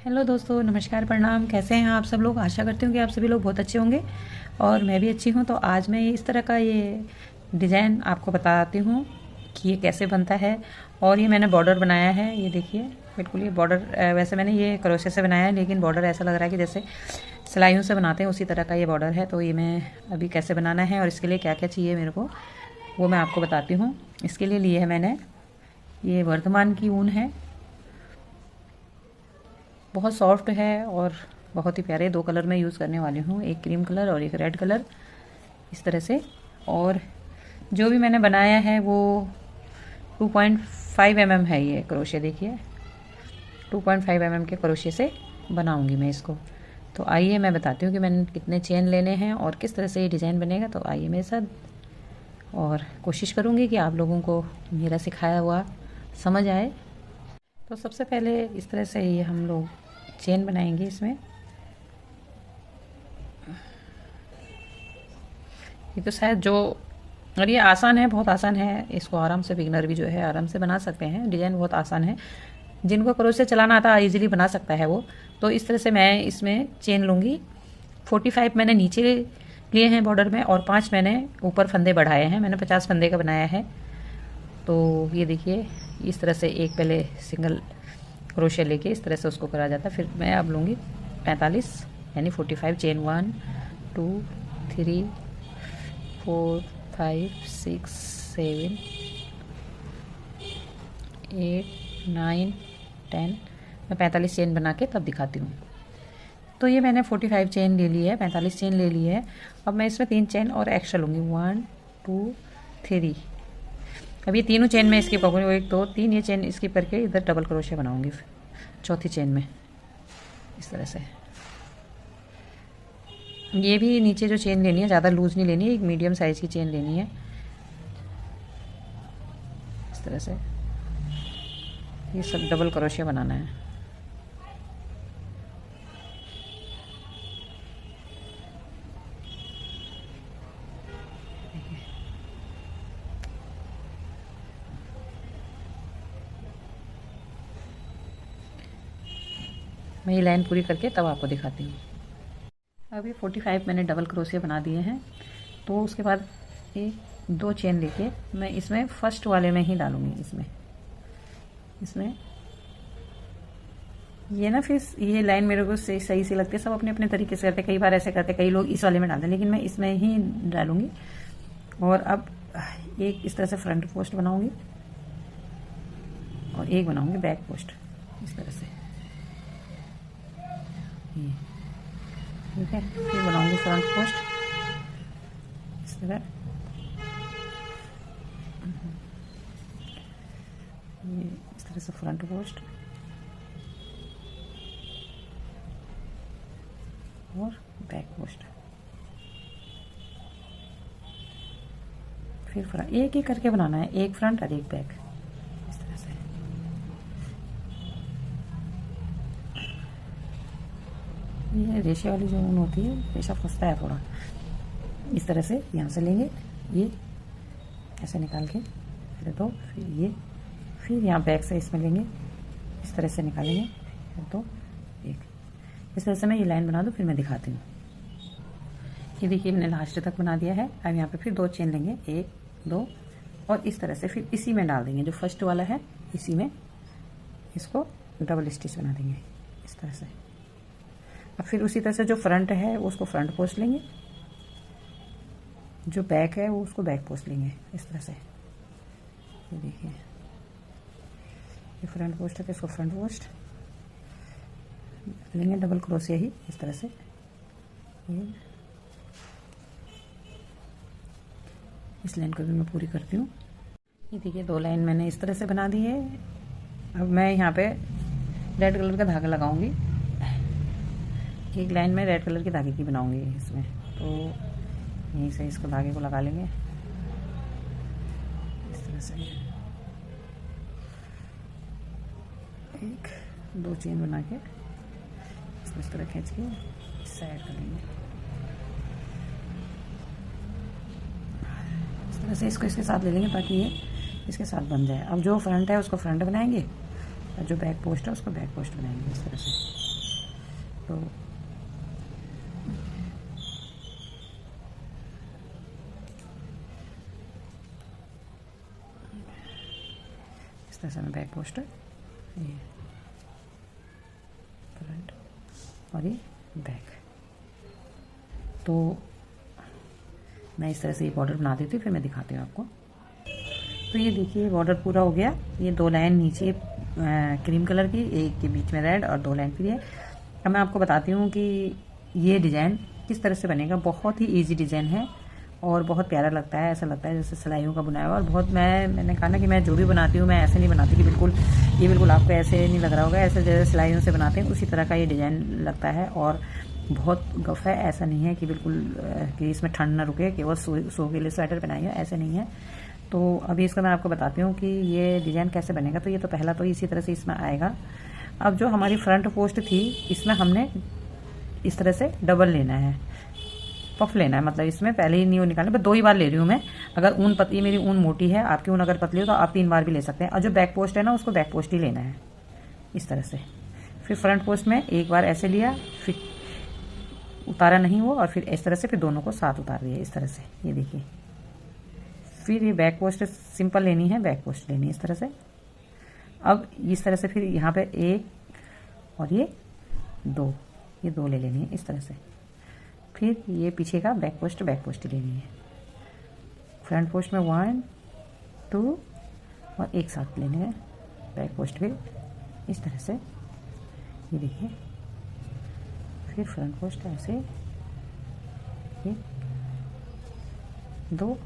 Hello दोस्तों, नमस्कार, प्रणाम। कैसे हैं आप सब लोग? आशा करती हूँ कि आप सभी लोग बहुत अच्छे होंगे और मैं भी अच्छी हूँ। तो आज मैं इस तरह का ये डिज़ाइन आपको बताती हूँ कि ये कैसे बनता है। और ये मैंने बॉर्डर बनाया है, ये देखिए। बिल्कुल ये बॉर्डर वैसे मैंने ये क्रोशे से बनाया है, लेकिन बॉर्डर ऐसा लग रहा है कि जैसे सिलाइयों से बनाते हैं उसी तरह का ये बॉर्डर है। तो ये मैं अभी कैसे बनाना है और इसके लिए क्या क्या चाहिए मेरे को, वो मैं आपको बताती हूँ। इसके लिए है मैंने ये वर्धमान की ऊन है, बहुत सॉफ्ट है और बहुत ही प्यारे। 2 कलर में यूज़ करने वाली हूँ, एक क्रीम कलर और एक रेड कलर, इस तरह से। और जो भी मैंने बनाया है वो 2.5 mm है ये क्रोशे। देखिए 2.5 mm के क्रोशे से बनाऊंगी मैं इसको। तो आइए मैं बताती हूँ कि मैंने कितने चेन लेने हैं और किस तरह से ये डिज़ाइन बनेगा। तो आइए मेरे साथ, और कोशिश करूँगी कि आप लोगों को मेरा सिखाया हुआ समझ आए। तो सबसे पहले इस तरह से ये हम लोग चेन बनाएंगे इसमें। ये तो शायद जो, और ये आसान है, बहुत आसान है। इसको आराम से बिगिनर भी जो है आराम से बना सकते हैं। डिज़ाइन बहुत आसान है, जिनको क्रोशे चलाना आता है इजीली बना सकता है वो। तो इस तरह से मैं इसमें चेन लूँगी। 45 मैंने नीचे लिए हैं बॉर्डर में और 5 मैंने ऊपर फंदे बढ़ाए हैं। मैंने 50 फंदे का बनाया है। तो ये देखिए इस तरह से एक पहले सिंगल क्रोशे लेके इस तरह से उसको करा जाता है। फिर मैं अब लूँगी 45 यानी 45 चेन 1 2 3 4 5 6 7 8 9 10। मैं 45 चेन बना के तब दिखाती हूँ। तो ये मैंने 45 चेन ले ली है, 45 चेन ले ली है। अब मैं इसमें 3 चेन और एक्स्ट्रा लूँगी, 1 2 3। अब ये तीनों चेन में स्किप करूँगी, 1 2 3 ये चेन स्किप करके इधर डबल क्रोशे बनाऊँगी चौथी चेन में, इस तरह से। ये भी नीचे जो चेन लेनी है ज़्यादा लूज नहीं लेनी है, एक मीडियम साइज़ की चेन लेनी है, इस तरह से। ये सब डबल क्रोशे बनाना है। मैं ये लाइन पूरी करके तब आपको दिखाती हूँ। अभी 45 मैंने डबल क्रोशे बना दिए हैं। तो उसके बाद एक 2 चेन लेके मैं इसमें फर्स्ट वाले में ही डालूँगी। इसमें ये ना, फिर ये लाइन मेरे को सही से लगती है। सब अपने अपने तरीके से करते, कई बार ऐसे करते, कई लोग इस वाले में डालते हैं, लेकिन मैं इसमें ही डालूँगी। और अब एक इस तरह से फ्रंट पोस्ट बनाऊँगी और एक बनाऊँगी बैक पोस्ट, इस तरह से। ठीक है, फिर बनाऊंगी फ्रंट पोस्ट इस तरह। ये इस तरह से फ्रंट पोस्ट और बैक पोस्ट। फिर फ्रंट, एक एक करके बनाना है, एक फ्रंट और एक बैक, इस तरह से। ये रेशे वाली जो ऊन होती है, रेशा फंसता है थोड़ा, इस तरह से यहाँ से लेंगे, ये ऐसे निकाल के फिर दो, फिर ये, फिर यहाँ बैक से इसमें लेंगे, इस तरह से निकालेंगे, फिर दो, एक। इस तरह से मैं ये लाइन बना दूँ, फिर मैं दिखाती हूँ। ये देखिए मैंने लास्ट तक बना दिया है। अब यहाँ पे फिर 2 चेन लेंगे, 1 2, और इस तरह से फिर इसी में डाल देंगे, जो फर्स्ट वाला है इसी में इसको डबल स्टिच बना देंगे, इस तरह से। अब फिर उसी तरह से जो फ्रंट है उसको फ्रंट पोस्ट लेंगे, जो बैक है वो उसको बैक पोस्ट लेंगे, इस तरह से। ये देखिए ये फ्रंट पोस्ट है तो इसको फ्रंट पोस्ट लेंगे, डबल क्रोशे ही, इस तरह से। ये इस लाइन को भी मैं पूरी करती हूँ। ये देखिए 2 लाइन मैंने इस तरह से बना दी है। अब मैं यहाँ पे रेड कलर का धागा लगाऊंगी। एक लाइन में रेड कलर के धागे की बनाऊंगी इसमें। तो यहीं से इसको धागे को लगा लेंगे, इस तरह से। 1 2 चेन बना के इसको इस तरह खींच के इस साइड कर लेंगे, इस तरह से। इसको इसके साथ ले लेंगे ताकि ये इसके साथ बन जाए। अब जो फ्रंट है उसको फ्रंट बनाएंगे और जो बैक पोस्ट है उसको बैक पोस्ट बनाएंगे, इस तरह से। तो इस तरह से मैं बैक पोस्ट, ये फ्रंट और ये बैक, तो मैं इस तरह से ये बॉर्डर बना देती हूँ, फिर मैं दिखाती हूँ आपको। तो ये देखिए बॉर्डर पूरा हो गया। ये 2 लाइन नीचे क्रीम कलर की, एक के बीच में रेड और 2 लाइन फिर ये। अब मैं आपको बताती हूँ कि ये डिज़ाइन किस तरह से बनेगा। बहुत ही इजी डिज़ाइन है और बहुत प्यारा लगता है, ऐसा लगता है जैसे सिलाइयों का बनाया हुआ। और बहुत मैंने कहा ना कि मैं जो भी बनाती हूँ मैं ऐसे नहीं बनाती कि बिल्कुल आपको ऐसे नहीं लग रहा होगा, ऐसे जैसे सिलाइयों से बनाते हैं उसी तरह का ये डिज़ाइन लगता है। और बहुत गफ है, ऐसा नहीं है कि बिल्कुल कि इसमें ठंड ना रुके, केवल सो के लिए स्वेटर पहनाइए, ऐसे नहीं है। तो अभी इसका मैं आपको बताती हूँ कि ये डिज़ाइन कैसे बनेगा। तो ये तो पहला तो इसी तरह से इसमें आएगा। अब जो हमारी फ्रंट पोस्ट थी इसमें हमने इस तरह से डबल लेना है, पफ लेना है, मतलब इसमें पहले ही नहीं निकालना, बस 2 ही बार ले रही हूँ मैं। अगर ऊन पतली, मेरी ऊन मोटी है, आपकी ऊन अगर पतली हो तो आप 3 बार भी ले सकते हैं। और जो बैक पोस्ट है ना उसको बैक पोस्ट ही लेना है इस तरह से। फिर फ्रंट पोस्ट में एक बार ऐसे लिया, फिर उतारा नहीं वो, और फिर इस तरह से फिर दोनों को साथ उतार दिया इस तरह से, ये देखिए। फिर ये बैक पोस्ट सिंपल लेनी है, बैक पोस्ट लेनी है इस तरह से। अब इस तरह से फिर यहाँ पे 1 और ये 2, ये 2 ले लेनी है इस तरह से। फिर ये पीछे का बैक पोस्ट ही लेनी है। फ्रंट पोस्ट में 1 2 और एक साथ लेने हैं बैक पोस्ट भी इस तरह से, ये देखिए। फिर फ्रंट पोस्ट ऐसे 1 2,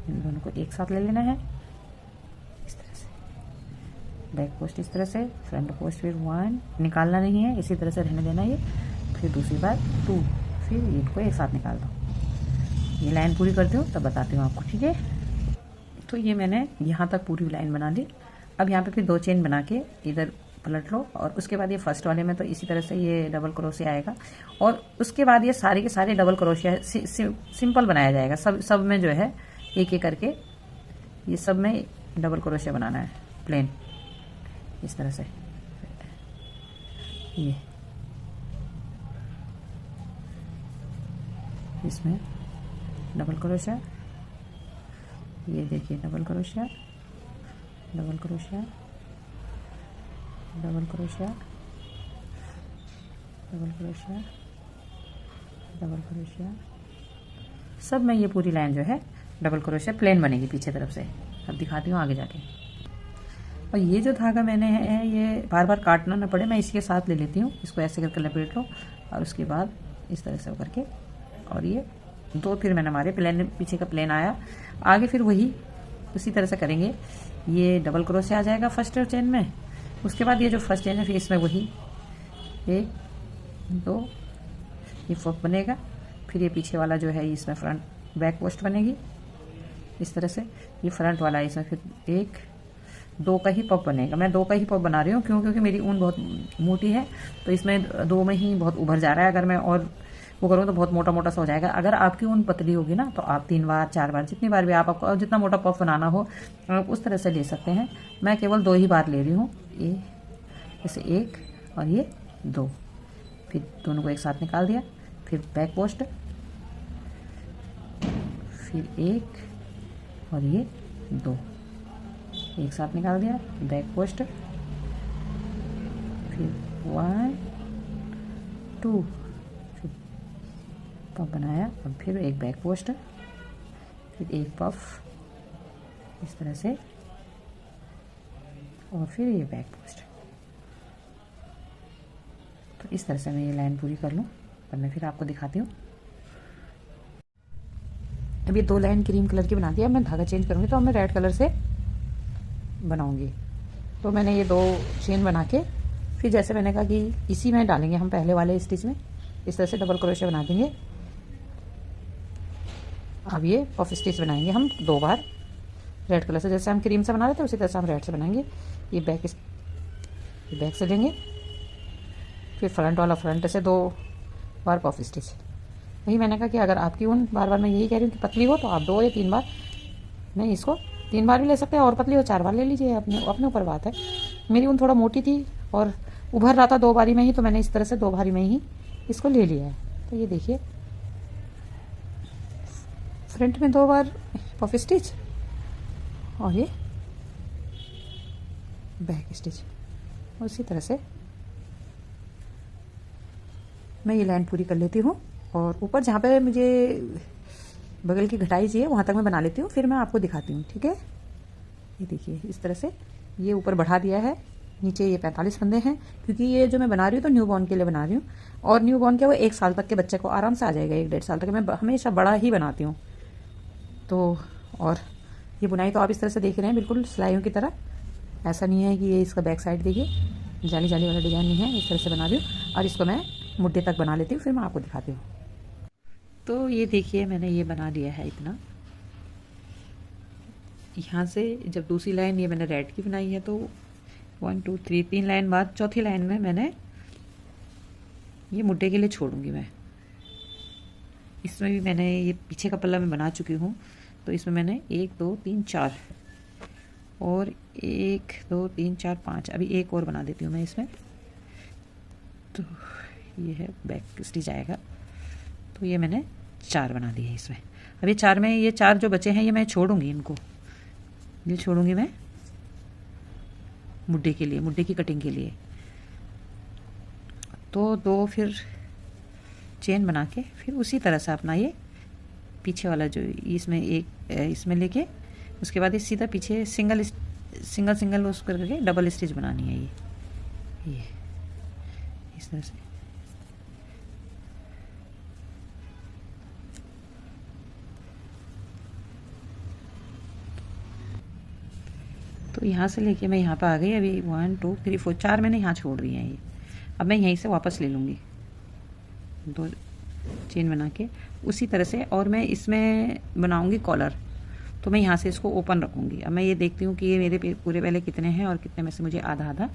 इन दोनों को एक साथ ले लेना है इस तरह से। बैक पोस्ट इस तरह से, फ्रंट पोस्ट फिर 1 निकालना नहीं है, इसी तरह से रहने देना ये। फिर दूसरी बार 2, फिर इनको एक साथ निकाल दो। ये लाइन पूरी करती हूँ तब बताती हूँ आपको, ठीक है। तो ये मैंने यहाँ तक पूरी लाइन बना ली। अब यहाँ पे फिर 2 चेन बना के इधर पलट लो, और उसके बाद ये फर्स्ट वाले में तो इसी तरह से ये डबल क्रोशिया आएगा। और उसके बाद ये सारे के सारे डबल क्रोशिया सिंपल बनाया जाएगा। सब में जो है एक एक करके ये सब में डबल क्रोशिया बनाना है, प्लेन इस तरह से। ये इसमें डबल क्रोशिया, ये देखिए double crochet, double crochet, double crochet, double crochet, double crochet, सब में ये पूरी लाइन जो है डबल क्रोशिया प्लेन बनेगी पीछे तरफ से। अब दिखाती हूँ आगे जाके। और ये जो धागा मैंने है ये बार बार काटना ना पड़े, मैं इसके साथ ले लेती हूँ। इसको ऐसे करके लपेट लो और उसके बाद इस तरह से करके, और ये 2 फिर मैंने हमारे प्लेन, पीछे का प्लेन आया, आगे फिर वही उसी तरह से करेंगे। ये डबल क्रोशिया आ जाएगा फर्स्ट चेन में। उसके बाद ये जो फर्स्ट चेन है फिर इसमें वही 1 2, ये पफ बनेगा। फिर ये पीछे वाला जो है इसमें फ्रंट बैक पोस्ट बनेगी इस तरह से। ये फ्रंट वाला इसमें फिर 1 2 का ही पफ बनेगा। मैं 2 का ही पफ बना रही हूँ क्योंकि मेरी ऊन बहुत मोटी है, तो इसमें 2 में ही बहुत उभर जा रहा है। अगर मैं और वो करूँ तो बहुत मोटा मोटा सा हो जाएगा। अगर आपकी ऊन पतली होगी ना तो आप 3 बार 4 बार, जितनी बार भी आपको जितना मोटा पफ बनाना हो आप उस तरह से ले सकते हैं। मैं केवल 2 ही बार ले रही हूँ, ये जैसे 1 और ये 2, फिर दोनों को एक साथ निकाल दिया। फिर बैक पोस्ट, फिर 1 और ये 2 एक साथ निकाल दिया, बैक पोस्ट, फिर 1 2, फिर पफ बनाया और फिर एक बैक पोस्ट, फिर एक पफ इस तरह से, और फिर ये बैक पोस्ट। तो इस तरह से मैं ये लाइन पूरी कर लूँ और मैं फिर आपको दिखाती हूँ। अब ये 2 लाइन क्रीम कलर की बना दिया। मैं धागा चेंज करूँगी तो मैं रेड कलर से बनाऊंगी। तो मैंने ये 2 चेन बना के फिर जैसे मैंने कहा कि इसी में डालेंगे हम पहले वाले स्टिच में, इस तरह से डबल क्रोशिया बना देंगे। अब ये पफ स्टिच बनाएंगे हम 2 बार रेड कलर से, जैसे हम क्रीम से बना रहे थे उसी तरह से हम रेड से बनाएंगे। ये बैक से लेंगे, फिर फ्रंट वाला फ्रंट से 2 बार पफ स्टिच। वही मैंने कहा कि अगर आपकी ऊन बार बार मैं यही कह रही हूँ कि पतली हो तो आप 2 या 3 बार, नहीं इसको 3 बार भी ले सकते हैं, और पतली हो 4 बार ले लीजिए, अपने ऊपर बात है। मेरी ऊन थोड़ा मोटी थी और उभर रहा था 2 बारी में ही, तो मैंने इस तरह से 2 बारी में ही इसको ले लिया है। तो ये देखिए फ्रंट में 2 बार पफ स्टिच और ये बैक स्टिच। उसी तरह से मैं ये लाइन पूरी कर लेती हूँ और ऊपर जहाँ पे मुझे बगल की घटाई चाहिए वहाँ तक मैं बना लेती हूँ, फिर मैं आपको दिखाती हूँ। ठीक है, ये देखिए इस तरह से ये ऊपर बढ़ा दिया है। नीचे ये 45 फंदे हैं, क्योंकि ये जो मैं बना रही हूँ तो न्यू बॉर्न के लिए बना रही हूँ, और न्यू बॉर्न के वो 1 साल तक के बच्चे को आराम से आ जाएगा, 1-1.5 साल तक। मैं हमेशा बड़ा ही बनाती हूँ। तो और ये बुनाई तो आप इस तरह से देख रहे हैं, बिल्कुल सिलाइयों की तरह। ऐसा नहीं है कि ये इसका बैक साइड देखिए जाली जाली वाला डिज़ाइन नहीं है, इस तरह से बना रही हूँ। और इसको मैं मुड्ढे तक बना लेती हूँ, फिर मैं आपको दिखाती हूँ। तो ये देखिए मैंने ये बना लिया है इतना। यहाँ से जब दूसरी लाइन ये मैंने रेड की बनाई है तो 1 2 3 3 लाइन बाद चौथी लाइन में मैंने ये मुड्ढे के लिए छोड़ूंगी मैं। इसमें भी मैंने ये पीछे का पल्ला मैं बना चुकी हूँ, तो इसमें मैंने 1 2 3 4 और 1 2 3 4 5 अभी एक और बना देती हूँ मैं इसमें। तो ये है बैक स्टिच आएगा। तो ये मैंने 4 बना दिए हैं इसमें। अब ये 4 में ये 4 जो बचे हैं ये मैं छोड़ूंगी, इनको ये छोड़ूंगी मैं मुड्ढे के लिए, मुड्ढे की कटिंग के लिए। तो 2 फिर चेन बना के फिर उसी तरह से अपना ये पीछे वाला जो इसमें एक इसमें लेके उसके बाद ये सीधा पीछे सिंगल सिंगल उस करके डबल स्टिच बनानी है ये इस तरह से। तो यहाँ से लेके मैं यहाँ पे आ गई। अभी 1 2 3 4 4 मैंने यहाँ छोड़ दिए हैं ये। अब मैं यहीं से वापस ले लूँगी 2 चेन बना के उसी तरह से, और मैं इसमें बनाऊँगी कॉलर। तो मैं यहाँ से इसको ओपन रखूँगी। अब मैं ये देखती हूँ कि ये मेरे पूरे पहले कितने हैं और कितने में से मुझे आधा आधा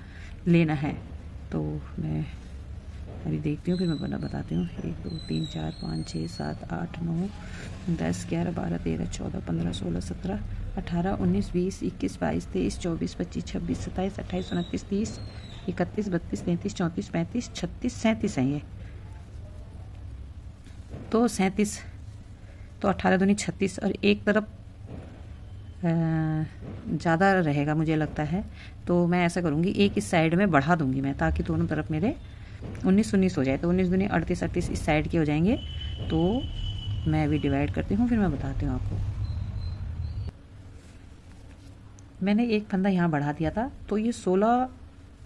लेना है। तो मैं अभी देखती हूँ, फिर मैं बताती हूँ। 1 2 3 4 5 6 7 8 9 10 11 12 13 14 15 16 17 18 19 20 21 22 23 24 25 26 27 28 29 30 31 32 33 34 35 36 37 है ये। तो 37 तो 18 दूनी 36 और एक तरफ ज़्यादा रहेगा मुझे लगता है। तो मैं ऐसा करूँगी, एक इस साइड में बढ़ा दूँगी मैं, ताकि दोनों तरफ मेरे 19 हो जाए। तो 19 दूनी 38 38 इस साइड के हो जाएंगे। तो मैं अभी डिवाइड करती हूँ, फिर मैं बताती हूँ आपको। मैंने एक फंदा यहाँ बढ़ा दिया था, तो ये 16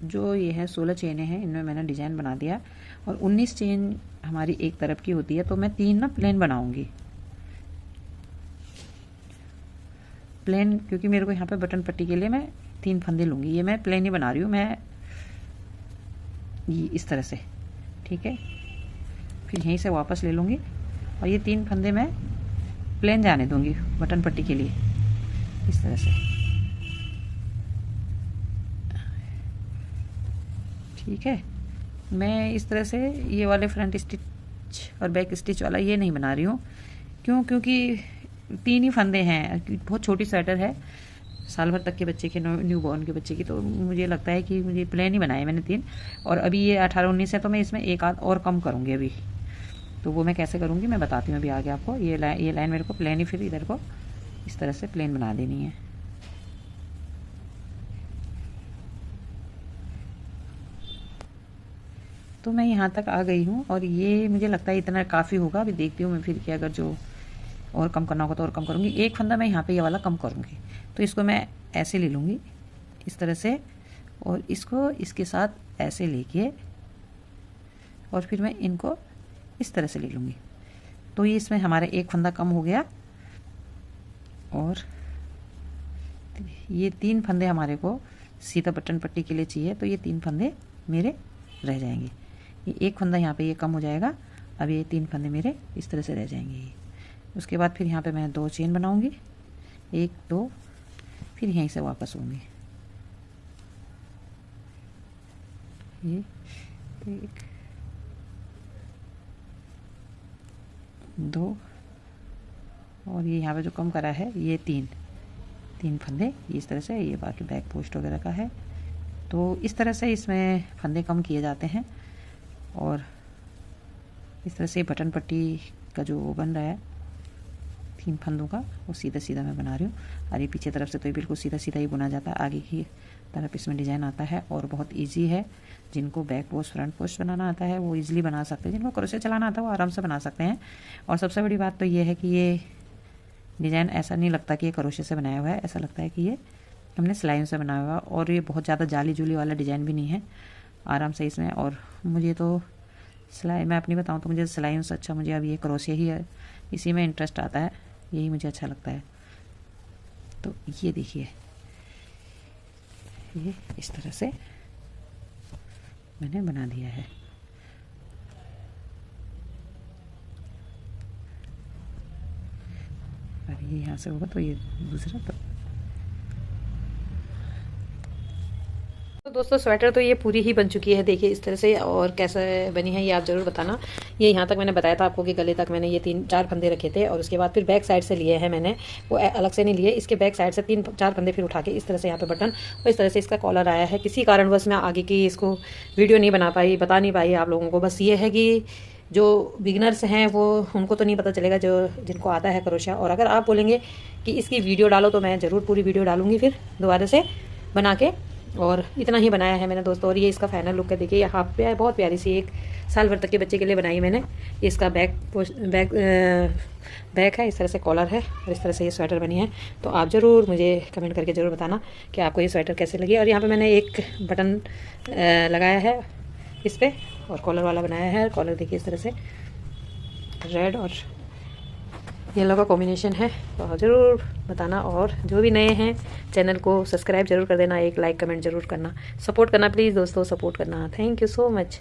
जो ये है 16 चेनें हैं, इनमें मैंने डिज़ाइन बना दिया। और 19 चेन हमारी एक तरफ की होती है, तो मैं 3 ना प्लेन बनाऊँगी। प्लेन क्योंकि मेरे को यहाँ पे बटन पट्टी के लिए मैं 3 फंदे लूँगी। ये मैं प्लेन ही बना रही हूँ मैं, ये इस तरह से। ठीक है, फिर यहीं से वापस ले लूँगी और ये 3 फंदे मैं प्लेन जाने दूँगी बटन पट्टी के लिए, इस तरह से। ठीक है, मैं इस तरह से ये वाले फ्रंट स्टिच और बैक स्टिच वाला ये नहीं बना रही हूँ। क्योंकि 3 ही फंदे हैं, बहुत छोटी स्वेटर है, साल भर तक के बच्चे के, न्यू बॉर्न के बच्चे की। तो मुझे लगता है कि मुझे प्लेन ही बनाए मैंने 3। और अभी ये 18-19 है, तो मैं इसमें एक आध और कम करूँगी अभी। तो वो मैं कैसे करूँगी मैं बताती हूँ अभी आगे आपको। ये लाइन मेरे को प्लेन ही, फिर इधर को इस तरह से प्लेन बना देनी है। तो मैं यहाँ तक आ गई हूँ और ये मुझे लगता है इतना काफ़ी होगा। अभी देखती हूँ मैं फिर कि अगर जो और कम करना होगा तो और कम करूँगी। एक फंदा मैं यहाँ पे ये वाला कम करूँगी। तो इसको मैं ऐसे ले लूँगी इस तरह से, और इसको इसके साथ ऐसे लेके और फिर मैं इनको इस तरह से ले लूँगी। तो ये इसमें हमारा एक फंदा कम हो गया। और ये 3 फंदे हमारे को सीधा बटन पट्टी के लिए चाहिए, तो ये 3 फंदे मेरे रह जाएंगे। ये एक फंदा यहाँ पे ये कम हो जाएगा। अब ये 3 फंदे मेरे इस तरह से रह जाएंगे। उसके बाद फिर यहाँ पे मैं 2 चेन बनाऊंगी, 1 2, फिर यहीं से वापस होंगी। ये 1 2 और ये यहाँ पे जो कम करा है ये 3 फंदे इस तरह से। ये बाकी बैक पोस्ट वगैरह का है। तो इस तरह से इसमें फंदे कम किए जाते हैं। और इस तरह से बटन पट्टी का जो बन रहा है 3 फंदों का, वो सीधा सीधा मैं बना रही हूँ। और ये पीछे तरफ से तो ये बिल्कुल सीधा सीधा ही बुना जाता है, आगे की तरफ इसमें डिज़ाइन आता है और बहुत ईजी है। जिनको बैक पोस्ट फ्रंट पोस्ट बनाना आता है वो ईजिली बना सकते हैं, जिनको क्रोशे चलाना आता है वो आराम से बना सकते हैं। और सबसे बड़ी बात तो ये है कि ये डिज़ाइन ऐसा नहीं लगता कि ये क्रोशे से बनाया हुआ है, ऐसा लगता है कि ये हमने सिलाइयों से बनाया हुआ। और ये बहुत ज़्यादा जाली जूली वाला डिज़ाइन भी नहीं है, आराम से इसमें। और मुझे तो सिलाई, मैं अपनी बताऊँ तो मुझे सिलाइयों से अच्छा मुझे अब ये क्रोशे ही है, इसी में इंटरेस्ट आता है, यही मुझे अच्छा लगता है। तो ये देखिए, ये इस तरह से मैंने बना दिया है। और ये यहाँ से होगा तो ये दूसरा। तो दोस्तों स्वेटर तो ये पूरी ही बन चुकी है, देखिए इस तरह से। और कैसे बनी है ये आप ज़रूर बताना। ये यहाँ तक मैंने बताया था आपको कि गले तक मैंने ये 3-4 फंदे रखे थे, और उसके बाद फिर बैक साइड से लिए हैं मैंने, वो अलग से नहीं लिए। इसके बैक साइड से 3-4 फंदे फिर उठा के इस तरह से यहाँ पे बटन और इस तरह से इसका कॉलर आया है। किसी कारणवश मैं आगे की इसको वीडियो नहीं बता नहीं पाई आप लोगों को। बस ये है कि जो बिगिनर्स हैं वो उनको तो नहीं पता चलेगा, जो जिनको आता है क्रोशा। और अगर आप बोलेंगे कि इसकी वीडियो डालो तो मैं ज़रूर पूरी वीडियो डालूंगी फिर दोबारा से बना के। और इतना ही बनाया है मैंने दोस्तों। और ये इसका फाइनल लुक है, देखिए ये हाफ पे है, बहुत प्यारी सी 1 साल भर तक के बच्चे के लिए बनाई मैंने। इसका बैक है, इस तरह से कॉलर है, और इस तरह से ये स्वेटर बनी है। तो आप ज़रूर मुझे कमेंट करके ज़रूर बताना कि आपको ये स्वेटर कैसे लगी। और यहाँ पे मैंने एक बटन लगाया है इस पर, और कॉलर वाला बनाया है। कॉलर देखिए इस तरह से रेड और येलो का कॉम्बिनेशन है। तो ज़रूर बताना, और जो भी नए हैं चैनल को सब्सक्राइब जरूर कर देना, एक लाइक कमेंट जरूर करना, सपोर्ट करना प्लीज़ दोस्तों, सपोर्ट करना। Thank you so much.